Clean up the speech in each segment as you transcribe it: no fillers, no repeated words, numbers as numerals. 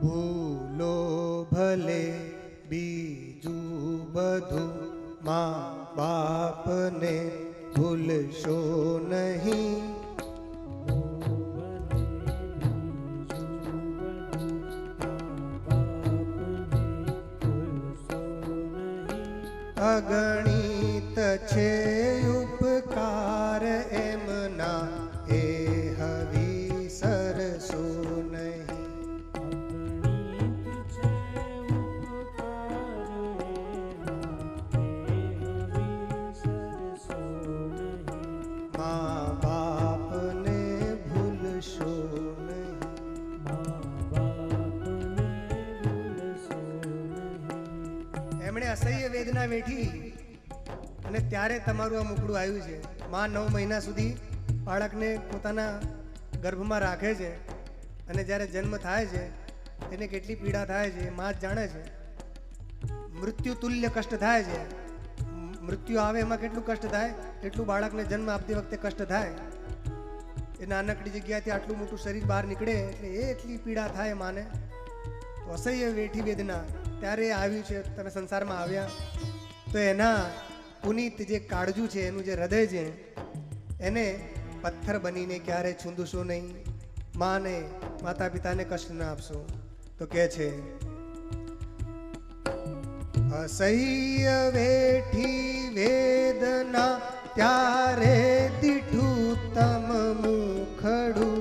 ભૂલો ભલે બીજું બધું, મા બાપને ભૂલશો નહીં. અગણિત છે ઉપકાર એમના, એ હવિસરશો નહીં. મા બાપને ભૂલશો નહીં. એમણે અસહ્ય વેદના વેઠી અને ત્યારે તમારું આ મુકડું આવ્યું છે. માં 9 મહિના સુધી બાળકને પોતાના ગર્ભમાં રાખે છે અને જ્યારે જન્મ થાય છે એને કેટલી પીડા થાય છે માં જ જાણે છે. મૃત્યુ તુલ્ય કષ્ટ થાય છે. મૃત્યુ આવે એમાં કેટલું કષ્ટ થાય એટલું બાળકને જન્મ આપતી વખતે કષ્ટ થાય. એ નાનકડી જગ્યાથી આટલું મોટું શરીર બહાર નીકળે એટલે એ એટલી પીડા થાય માને. તો અસહ્ય વેઠી વેદના ત્યારે આવ્યું છે. તમે સંસારમાં આવ્યા તો એના પુનિત જે કાળજું છે, એનું જે હૃદય છે, એને પથ્થર બનીને ક્યારે છૂંદશો નહીં. માને માતા પિતાને કષ્ટ ના આપશો. તો કે છે અસહ્ય વેઠી વેદના ત્યારે દીઠું તમ મુખડું.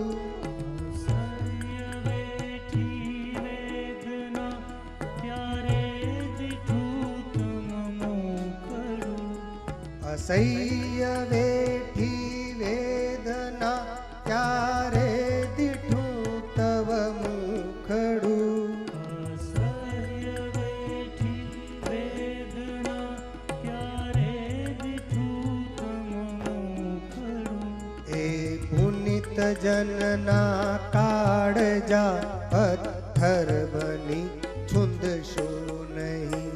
અસહ્ય વેઠી વેદના ત્યારે દીઠું તવ મુખડું. અસહ્ય વેઠી વેદના ત્યારે દીઠું તમ મુખડું. એ પુનિત જનના કાળજા પથ્થર બની છૂંદશો નહીં.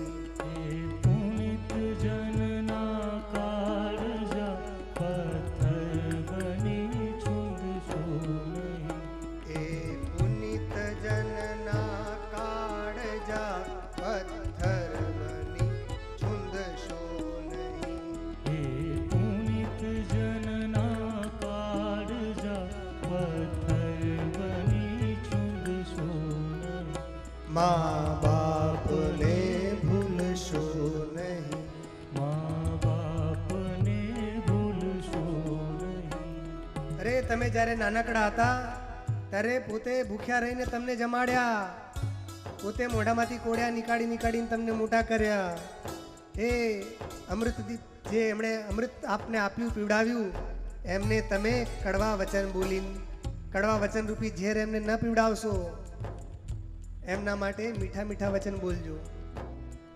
મા બાપને ભૂલશો નહીં. મા બાપને ભૂલશો નહીં. અરે તમે જ્યારે નાનકડા હતા ત્યારે પોતે ભૂખ્યા રહીને તમને જમાડ્યા. પોતે મોઢામાંથી કોળિયા નીકાળીને તમને મોટા કર્યા. એ અમૃત જે એમણે અમૃત આપને આપ્યું, પીવડાવ્યું, એમને તમે કડવા વચન બોલીને, કડવા વચન રૂપી ઝેર એમને ન પીવડાવશો. એમના માટે મીઠા મીઠા વચન બોલજો.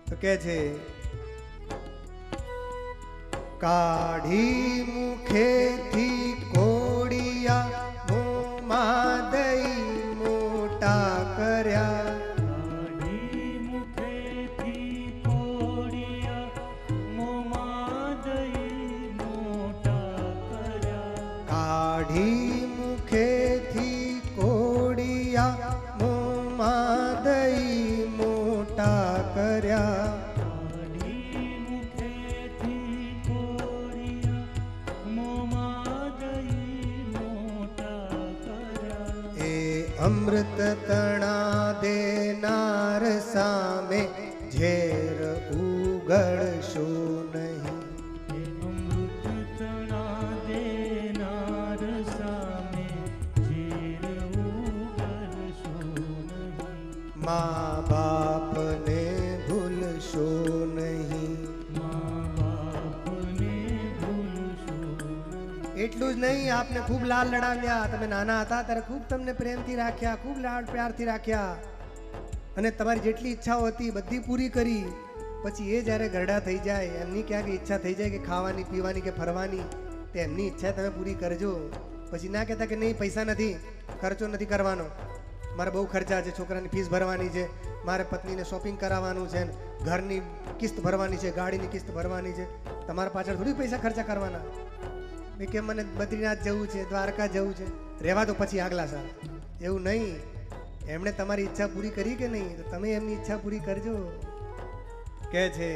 તો કે છે કાઢી મુખેથી કોડિયા મોંમાં દઈ મોટા કર્યા. કાઢી મુખેથી કોડિયા મોંમાં દઈ મોટા કર્યા. કાઢી મુખેથી કોડિયા મોંમાં દઈ મોટા કર્યા. કાઢી મુખેથી કોડિયા મોંમાં દઈ મોટા કર્યા. એ અમૃત તણા દેનાર સામે ઝેર ઉગડશો નહીં. એ અમૃત તણા દેનાર સામે ઝેર ઉગડશો નહીં. મા બાપને ભૂલશો નહીં. મા બાપને ભૂલશો નહીં. એટલું જ નહીં, આપને ખૂબ લાલ લડાવ્યા. તમે નાના હતા ત્યારે ખૂબ તમને પ્રેમથી રાખ્યા, ખૂબ લાડ પ્યારથી રાખ્યા અને તમારી જેટલી ઈચ્છાઓ હતી બધી પૂરી કરી. પછી એ જ્યારે ગરડા થઈ જાય, એમની ક્યાંક ઈચ્છા થઈ જાય કે ખાવાની, પીવાની કે ફરવાની, તો એમની ઈચ્છા તમે પૂરી કરજો. પછી ના કહેતા કે નહીં પૈસા નથી, ખર્ચો નથી કરવાનો, મારે બહુ ખર્ચા છે, છોકરાની ફીસ ભરવાની છે, મારે પત્નીને શોપિંગ કરાવવાનું છે, ઘરની કિસ્ત ભરવાની છે, ગાડીની કિસ્ત ભરવાની છે. તમારા પાછળ થોડી પૈસા ખર્ચા કરવાના. મેં કે મને બદ્રીનાથ જવું છે, દ્વારકા જવું છે, રહેવા તો પછી આગલા સાલ. એવું નહીં. એમણે તમારી ઈચ્છા પૂરી કરી કે નહીં? તો તમે એમની ઈચ્છા પૂરી કરજો. કે છે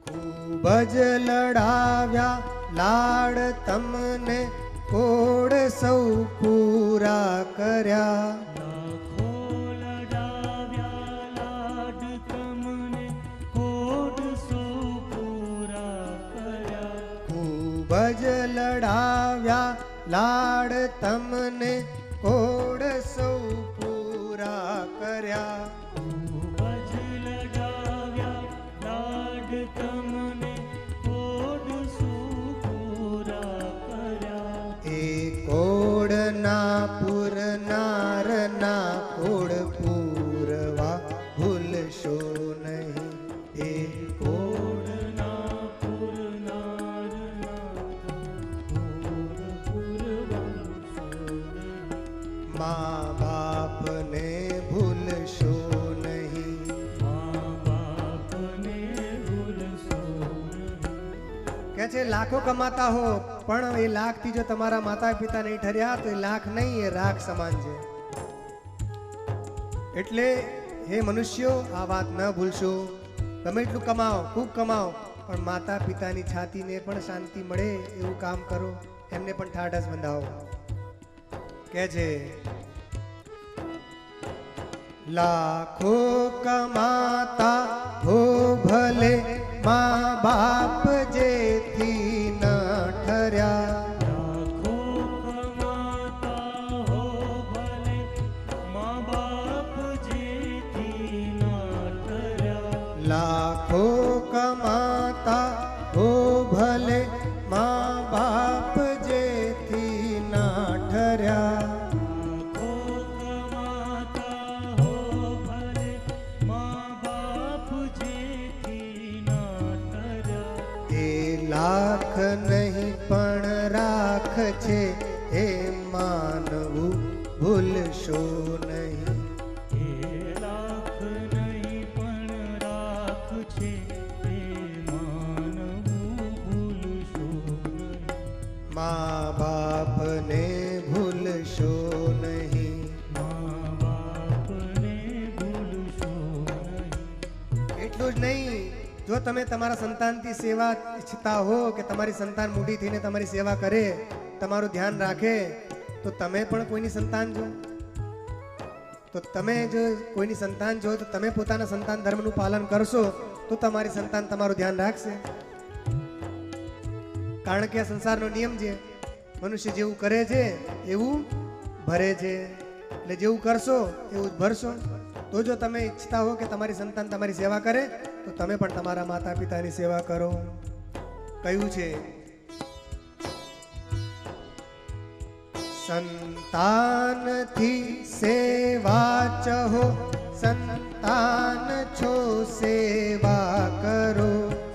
ખૂબ જ લડાવ્યા લાડ તમને કોડ સૌ પૂરા કર્યા. લાખો લડાવ્યા લાડ તમને કોડ સૌ પૂરા કર્યા. ખૂબ જ લડાવ્યા લાડ તમને કોડ સૌ પૂરા કર્યા. ખૂબ જ લડાવ્યા લાડ તમને કોડ સૌ પૂરા કર્યા. એ કોડના પૂરનારના કોડ પૂરવા ભૂલશો નહીં. એ કોડના પૂરનારના કોડ પૂરવાશો નહીં. મા બાપને ભૂલશો નહીં. મા બાપને ભૂલશો નહીં. કે છે લાખો કમાતા હો પણ એ લાખથી જો તમારા માતા પિતા નહીં ઠર્યા તો એ લાખ નહીં, એ રાખ સમાન છે. એટલે હે મનુષ્યો આ વાત ન ભૂલશો. ગમે એટલું કમાઓ, ખૂબ કમાઓ, પણ માતા પિતાની છાતીને પણ શાંતિ મળે એવું કામ કરો. એમને પણ ઠાઠસ બંધાવો. કે છે લાખો કમાતા હો ભલે મા બાપ જેથી ન ઠર્યા. લાખો કમાતા હો ભલે મા બાપ જેથી ના ઠર્યા. લાખો કમાતા હો ભલે મા બાપ જેથી ન ઠર્યા. લાખો કમાતા હો ભલે મા બાપ જેથી ના ઠર્યા. એ લાખ નહીં પણ રાખ છે એ માનવું ભૂલશો નહીં. એ લાખ નહીં પણ રાખ છે એ માનવું ભૂલશો નહીં. મા બાપને ભૂલશો નહીં. મા બાપને ભૂલશો નહીં. એટલું જ નહીં, જો તમે તમારા સંતાનથી સેવા ઈચ્છતા હો કે તમારી સંતાન મોટી થઈને તમારી સેવા કરે, તમારું ધ્યાન રાખે, તો તમે પણ કોઈની સંતાન છો. તો તમે જો કોઈની સંતાન છો તો તમે પોતાના સંતાન ધર્મનું પાલન કરશો તો તમારી સંતાન તમારું ધ્યાન રાખશે. કારણ કે આ સંસારનો નિયમ છે, મનુષ્ય જેવું કરે છે એવું ભરે છે. એટલે જેવું કરશો એવું જ ભરશો. તો જો તમે ઈચ્છતા હો કે તમારી સંતાન તમારી સેવા કરે તો તમે પણ તમારા માતા પિતાની સેવા કરો. કયું છે સંતાનથી સેવા ચહો, સંતાન છો સેવા કરો.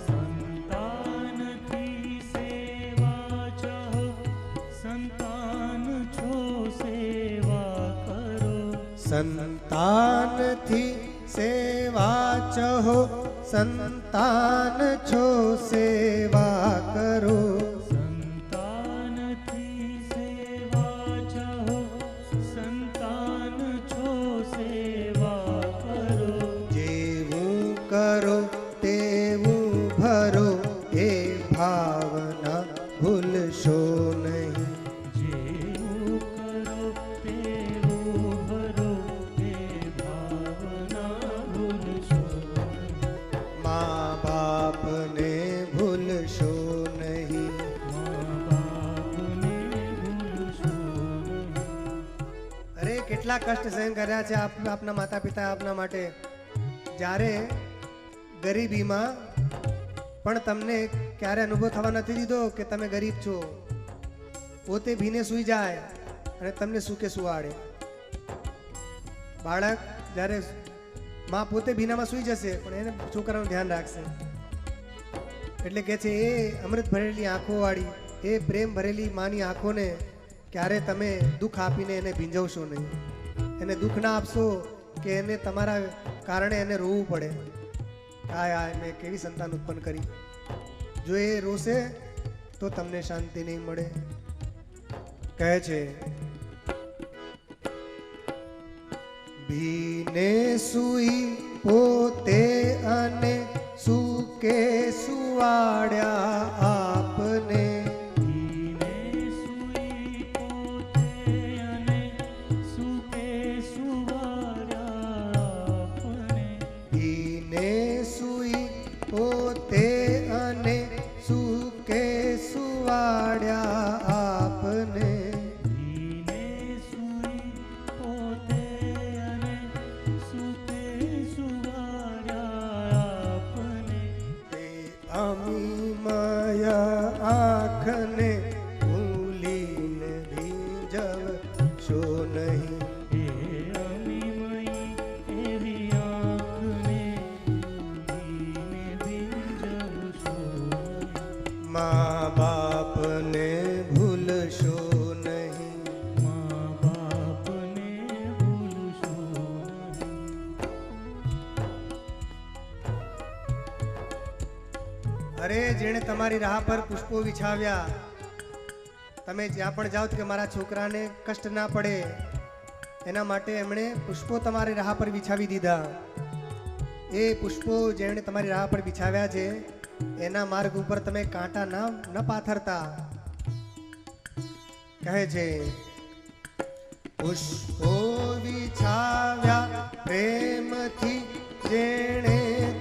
સંતાનથી સેવા ચહો, સંતાન છો સેવા કરો. સંતાનથી સેવા ચહો, સંતાન છો સેવા કરો. સંતાનથી સેવા ચહો, સંતાન છો સેવા કરો. જેવું કરો તેવું ભરો એ ભાવના ભૂલશો નહીં. જેવું કરો તેવું ભરો એ ભાવના ભૂલશો નહીં. મા બાપને ભૂલશો નહીં. મા બાપને ભૂલશો નહીં. અરે કેટલા કષ્ટ સહન કર્યા છે આપના માતા પિતા આપના માટે. જ્યારે ગરીબીમાં પણ તમને ક્યારે અનુભવ થવા નથી દીધો કે તમે ગરીબ છો. પોતે ભીને સૂઈ જાય અને તમને સુકે સુવાડે. બાળક જ્યારે માં પોતે ભીનામાં સૂઈ જશે પણ એને છોકરાનું ધ્યાન રાખશે. એટલે કે છે એ અમૃત ભરેલી આંખો વાળી, એ પ્રેમ ભરેલી માની આંખોને ક્યારે તમે દુઃખ આપીને એને ભીંજવશો નહીં. એને દુઃખ ના આપશો કે એને તમારા કારણે એને રોવું પડે. આ મેં કેવી સંતાન ઉત્પન્ન કરી. જો એ રોશે તો તમને શાંતિ નહીં મળે. કહે છે ભીને સુઈ પોતે અને સુકે સુવાડ્યા આપને. ભીને સૂઈ પોતે અને સૂકે સુવાડ્યા આપને. ભીને સુઈ પોતે અને સુકે સુવાડ્યા આપને. ભીને સૂઈ પોતે અને સૂકે સુવાડ્યા આપને. તે અમી માયા આંખને ભૂલીને ભીંજવશો નહીં. હે અમીમયી એવી આંખને ભૂલીને ભીંજવશો નહીં. મા બાપને ભૂલશો નહીં. મા બાપને ભૂલશો નહીં. અરે જેણે તમારી રાહ પર પુષ્પો વિછાવ્યા, તમે જ્યાં પણ જાઓ કે મારા છોકરાને કષ્ટ ના પડે એના માટે એમણે પુષ્પો તમારી રાહ પર વિછાવી દીધા. એ પુષ્પો જેણે તમારી રાહ પર વિછાવ્યા છે એના માર્ગ ઉપર તમે કાંટા ન પાથરતા. કહે છે પુષ્પો વિછાવ્યા પ્રેમથી જેણે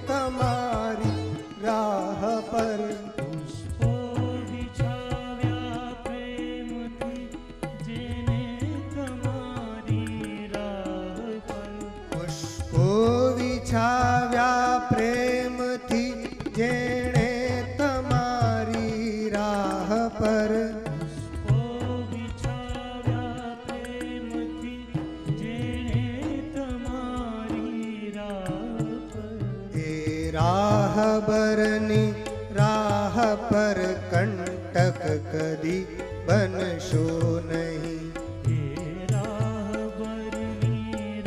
તમારી રાહ પર. પુષ્પો વિછાવ્યા પ્રેમથી જેને તમારી રાહ પર. પુષ્પો વિછાવ્યા પ્રેમથી જેણે તમારી રાહ પર. પુષ્પો વિછાવ્યા પ્રેમથી જેને તમારી રાહ પર. એ રાહબરની રાહ પર કંટક કદી બનશો નહીં. હે રાહબરની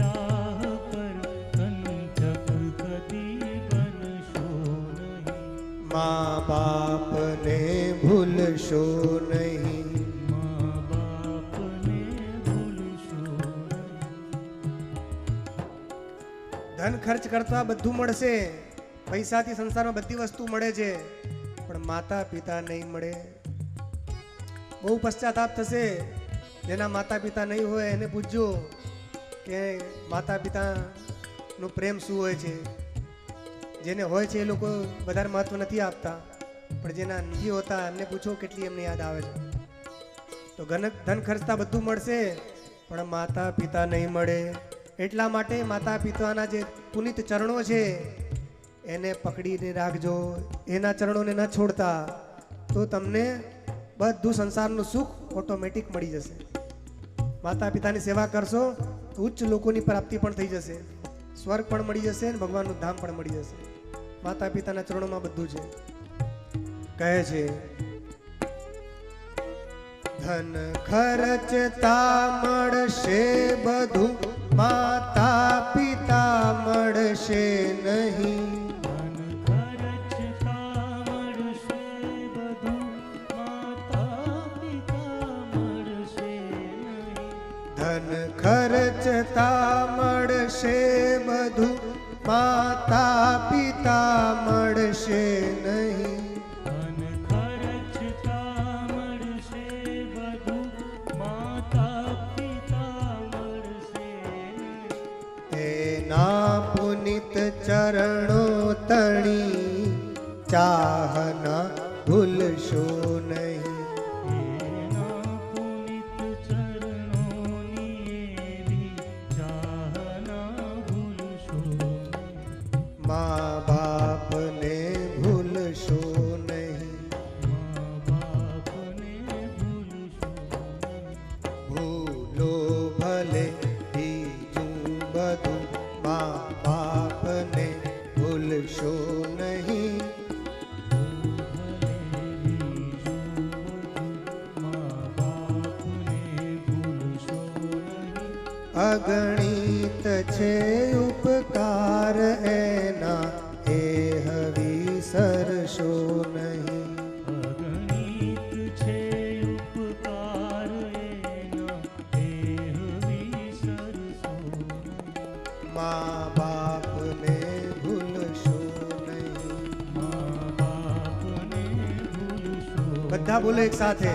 રાહ પર કંટક કદી બનશો નહીં. મા બાપને ભૂલશો નહીં. મા બાપને ભૂલશો નહીં. ધન ખર્ચ કરતા બધું મળશે, પૈસાથી સંસારમાં બધી વસ્તુ મળે છે, પણ માતા પિતા નહીં મળે. બહુ પશ્ચાતાપ થશે. જેના માતા પિતા નહીં હોય એને પૂછજો કે માતા પિતાનો પ્રેમ શું હોય છે. જેને હોય છે એ લોકો વધારે મહત્વ નથી આપતા, પણ જેના નથી હોતા એમને પૂછો કેટલી એમને યાદ આવે છે. તો ધન ખર્ચતા બધું મળશે પણ માતા પિતા નહીં મળે. એટલા માટે માતા પિતાના જે પુનિત ચરણો છે એને પકડીને રાખજો, એના ચરણોને ન છોડતા, તો તમને બધું સંસારનું સુખ ઓટોમેટિક મળી જશે. માતા પિતાની સેવા કરશો તો ઉચ્ચ લોકોની પ્રાપ્તિ પણ થઈ જશે, સ્વર્ગ પણ મળી જશે અને ભગવાનનું ધામ પણ મળી જશે. માતા પિતાના ચરણોમાં બધું છે. કહે છે ધન ખર્ચતા મળશે બધું, માતા પિતા મળશે નહીં. ધન ખર્ચતા મળશે બધું, માતા પિતા મળશે નહીં. ધન ખર્ચતા મળશે બધું, માતા પિતા મળશે નહીં. ધન ખર્ચતા મળશે બધું, માતા પિતા મળશે નહીં. એના પુનિત ચરણો તણી ચાહના ભૂલશો નહીં. એના પુનિત ચરણોની એવી ચાહના ભૂલશો નહીં. મા બાપને ભૂલશો નહીં. મા બાપને ભૂલશો નહીં. ભૂલો ભલે બીજું બધું, મા બાપને ભૂલશો નહીં. ભલે બીજું બધું, મા બાપને ભૂલશો નહીં. અગણિત છે ઉપકાર એના, એ વિસરશો નહીં. અગણિત છે ઉપકાર એના, એ વિસરશો નહીં. माँ बाप ने भूलशो नहीं। माँ बाप ने भूलशो બધા બોલો એક સાથે,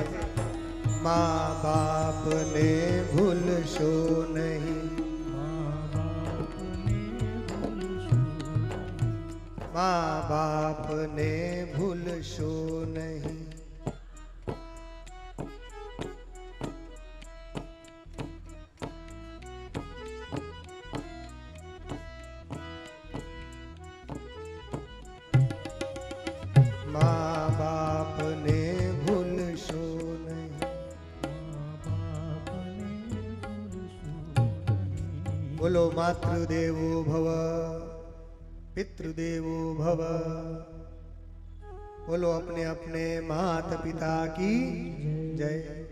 माँ बाप ने भूलशो नहीं। माँ बाप ने भूलशो माँ बाप ने भूलशो नहीं। माँ बाप ने भूलशो नहीं। बोलो मातृदेवो भव पितृदेवो भव। बोलो अपने अपने माता पिता की जय।